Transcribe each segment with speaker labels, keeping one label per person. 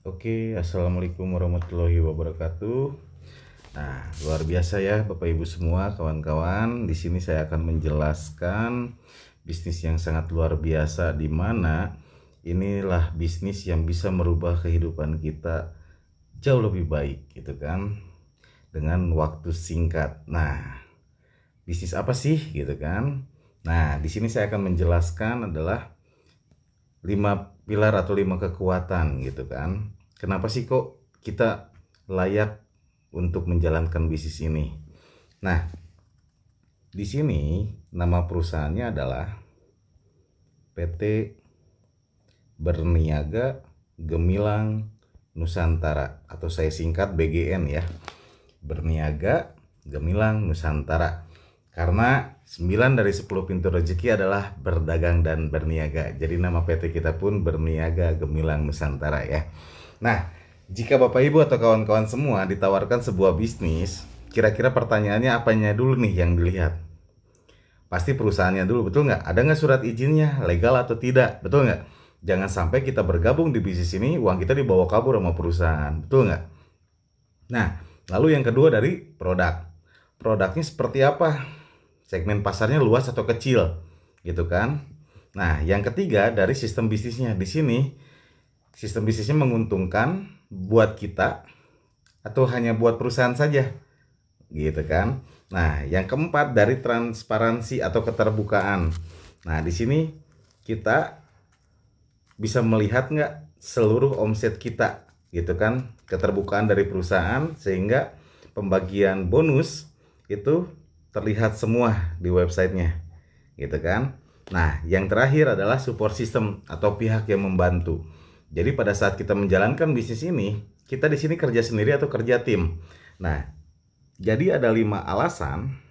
Speaker 1: Oke, assalamualaikum warahmatullahi wabarakatuh. Nah, luar biasa ya, Bapak Ibu semua, kawan-kawan. Di sini saya akan menjelaskan bisnis yang sangat luar biasa, di mana inilah bisnis yang bisa merubah kehidupan kita jauh lebih baik, gitu kan, dengan waktu singkat. Nah, bisnis apa sih, gitu kan? Nah, di sini saya akan menjelaskan adalah 5 pilar atau 5 kekuatan gitu kan. Kenapa sih kok kita layak untuk menjalankan bisnis ini? Nah, di sini nama perusahaannya adalah PT Berniaga Gemilang Nusantara, atau saya singkat BGN ya. Berniaga Gemilang Nusantara. Karena 9 dari 10 pintu rezeki adalah berdagang dan berniaga. Jadi nama PT kita pun Berniaga Gemilang Nusantara ya. Nah, jika Bapak Ibu atau kawan-kawan semua ditawarkan sebuah bisnis, kira-kira pertanyaannya apanya dulu nih yang dilihat? Pasti perusahaannya dulu, betul nggak? Ada nggak surat izinnya, legal atau tidak, betul nggak? Jangan sampai kita bergabung di bisnis ini, uang kita dibawa kabur sama perusahaan, betul nggak? Nah, lalu yang kedua dari produk. Produknya seperti apa? Segmen pasarnya luas atau kecil, gitu kan? Nah, yang ketiga dari sistem bisnisnya. Di sini sistem bisnisnya menguntungkan buat kita atau hanya buat perusahaan saja, gitu kan? Nah, yang keempat dari transparansi atau keterbukaan. Nah, di sini kita bisa melihat nggak seluruh omset kita, gitu kan, keterbukaan dari perusahaan, sehingga pembagian bonus itu terlihat semua di websitenya, gitu kan. Nah, yang terakhir adalah support system atau pihak yang membantu. Jadi pada saat kita menjalankan bisnis ini, kita di sini kerja sendiri atau kerja tim. Nah, jadi ada 5 alasan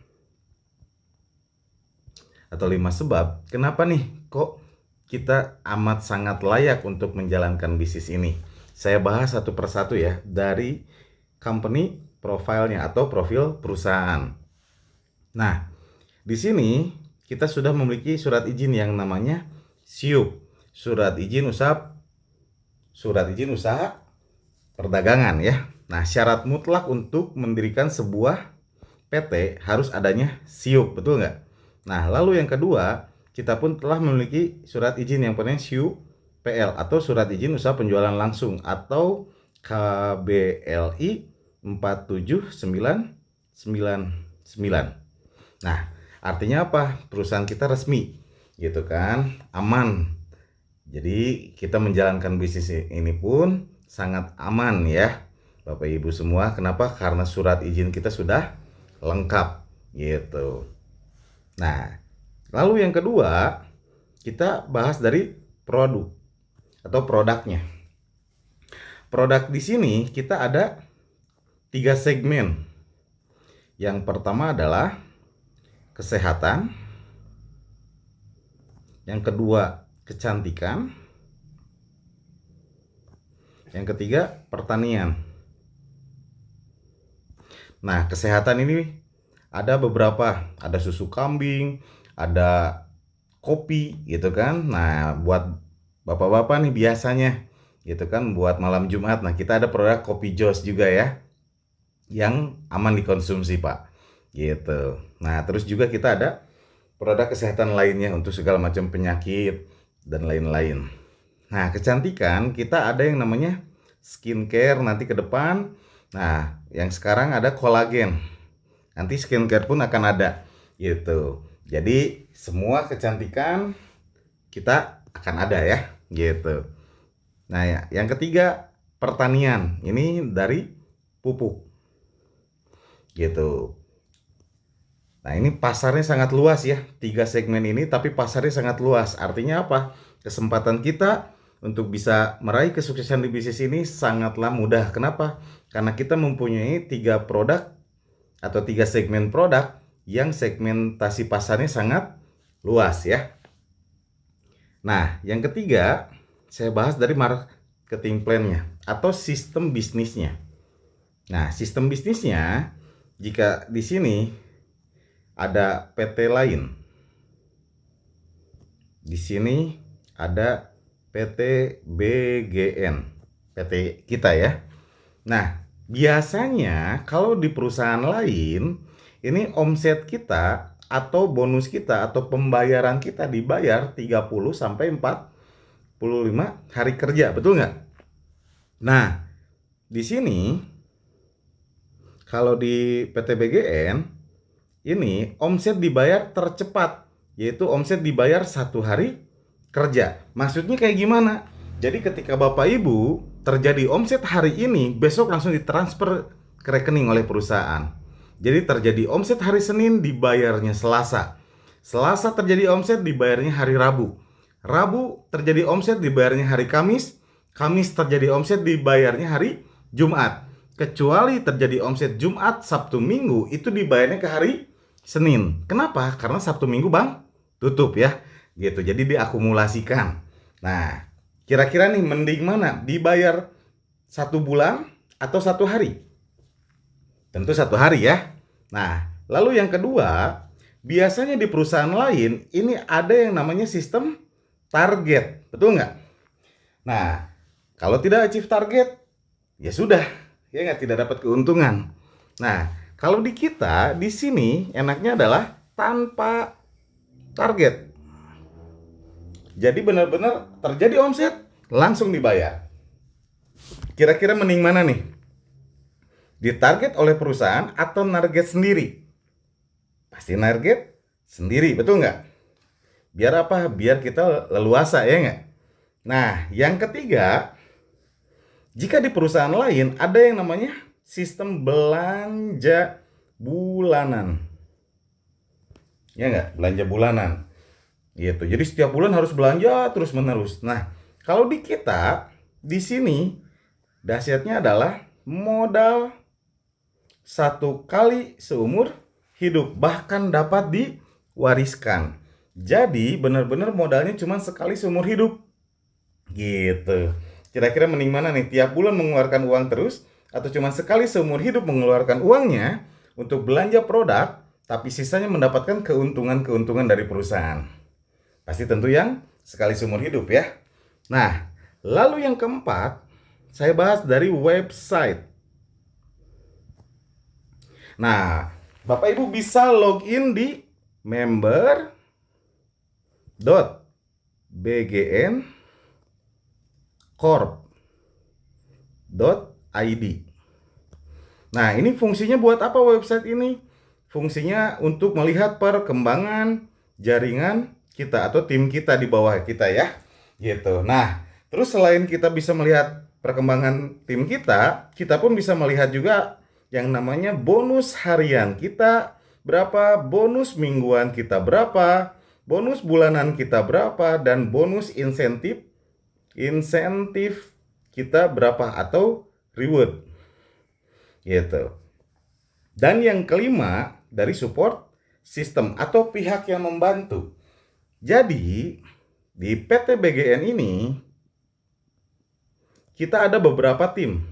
Speaker 1: atau 5 sebab kenapa nih kok kita amat sangat layak untuk menjalankan bisnis ini. Saya bahas satu persatu ya, dari company profile-nya atau profil perusahaan. Nah, di sini kita sudah memiliki surat izin yang namanya SIUP, surat izin usaha perdagangan ya. Nah, syarat mutlak untuk mendirikan sebuah PT harus adanya SIUP, betul nggak? Nah, lalu yang kedua, kita pun telah memiliki surat izin yang namanya SIUPL atau surat izin usaha penjualan langsung atau KBLI 47999. Nah, artinya apa? Perusahaan kita resmi, gitu kan, aman. Jadi kita menjalankan bisnis ini pun sangat aman ya, Bapak Ibu semua. Kenapa? Karena surat izin kita sudah lengkap, gitu. Nah, lalu yang kedua, kita bahas dari produk atau produknya. Produk di sini kita ada 3 segmen. Yang pertama adalah kesehatan, yang kedua kecantikan, yang ketiga pertanian. Nah, kesehatan ini ada beberapa, ada susu kambing, ada kopi gitu kan. Nah, buat bapak-bapak nih biasanya gitu kan, buat malam Jumat. Nah, kita ada produk kopi jos juga ya, yang aman dikonsumsi Pak, gitu. Nah, terus juga kita ada produk kesehatan lainnya untuk segala macam penyakit dan lain-lain. Nah, kecantikan kita ada yang namanya skincare nanti ke depan. Nah, yang sekarang ada kolagen. Nanti skincare pun akan ada, gitu. Jadi semua kecantikan kita akan ada ya, gitu. Nah, ya, yang ketiga pertanian. Ini dari pupuk, gitu. Nah, ini pasarnya sangat luas ya. 3 segmen ini tapi pasarnya sangat luas. Artinya apa? Kesempatan kita untuk bisa meraih kesuksesan di bisnis ini sangatlah mudah. Kenapa? Karena kita mempunyai 3 produk atau 3 segmen produk yang segmentasi pasarnya sangat luas ya. Nah, yang ketiga saya bahas dari marketing plan-nya atau sistem bisnisnya. Nah, sistem bisnisnya, jika di sini ada PT lain, di sini ada PT BGN. PT kita ya. Nah, biasanya kalau di perusahaan lain, ini omset kita atau bonus kita atau pembayaran kita dibayar 30 sampai 45 hari kerja, betul nggak? Nah, di sini kalau di PT BGN ini omset dibayar tercepat, yaitu omset dibayar 1 hari kerja. Maksudnya kayak gimana? Jadi ketika Bapak Ibu terjadi omset hari ini, besok langsung ditransfer ke rekening oleh perusahaan. Jadi terjadi omset hari Senin, dibayarnya Selasa. Selasa terjadi omset, dibayarnya hari Rabu. Rabu terjadi omset, dibayarnya hari Kamis. Kamis terjadi omset, dibayarnya hari Jumat. Kecuali terjadi omset Jumat, Sabtu, Minggu, itu dibayarnya ke hari Senin. Kenapa? Karena Sabtu, Minggu Bang tutup ya. Gitu. Jadi diakumulasikan. Nah, kira-kira nih mending mana? Dibayar 1 bulan atau 1 hari? Tentu 1 hari ya. Nah, lalu yang kedua, biasanya di perusahaan lain ini ada yang namanya sistem target. Betul nggak? Nah, kalau tidak achieve target, ya sudah. Ya nggak, tidak dapat keuntungan. Nah, kalau di kita, di sini enaknya adalah tanpa target. Jadi benar-benar terjadi omset, langsung dibayar. Kira-kira mending mana nih? Ditarget oleh perusahaan atau target sendiri? Pasti target sendiri, betul nggak? Biar apa? Biar kita leluasa, ya nggak? Nah, yang ketiga, jika di perusahaan lain ada yang namanya sistem belanja bulanan. Ya nggak? Belanja bulanan. Gitu. Jadi setiap bulan harus belanja terus-menerus. Nah, kalau di kita, di sini dahsyatnya adalah modal 1 kali seumur hidup, bahkan dapat diwariskan. Jadi benar-benar modalnya cuma sekali seumur hidup. Gitu. Kira-kira mending mana nih? Tiap bulan mengeluarkan uang terus atau cuma sekali seumur hidup mengeluarkan uangnya untuk belanja produk, tapi sisanya mendapatkan keuntungan-keuntungan dari perusahaan? Pasti tentu yang sekali seumur hidup ya. Nah, lalu yang keempat, saya bahas dari website. Nah, Bapak Ibu bisa login di member.bgncorp.id. Nah, ini fungsinya buat apa website ini? Fungsinya untuk melihat perkembangan jaringan kita atau tim kita di bawah kita ya. Gitu. Nah, terus selain kita bisa melihat perkembangan tim kita, kita pun bisa melihat juga yang namanya bonus harian kita berapa, bonus mingguan kita berapa, bonus bulanan kita berapa, dan bonus insentif kita berapa atau reward. Gitu. Dan yang kelima, dari support system atau pihak yang membantu. Jadi, di PT BGN ini kita ada beberapa tim.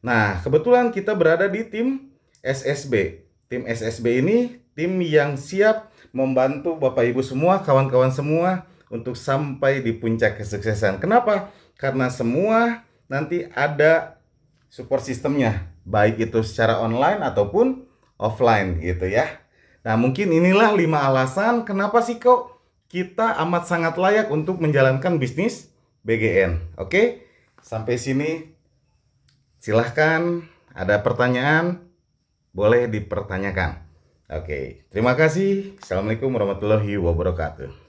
Speaker 1: Nah, kebetulan kita berada di tim SSB. Tim SSB ini tim yang siap membantu Bapak Ibu semua, kawan-kawan semua untuk sampai di puncak kesuksesan. Kenapa? Karena semua nanti ada support sistemnya, baik itu secara online ataupun offline gitu ya. Nah, mungkin inilah 5 alasan kenapa sih kok kita amat sangat layak untuk menjalankan bisnis BGN. Oke, sampai sini silahkan ada pertanyaan, boleh dipertanyakan. Oke, terima kasih. Assalamualaikum warahmatullahi wabarakatuh.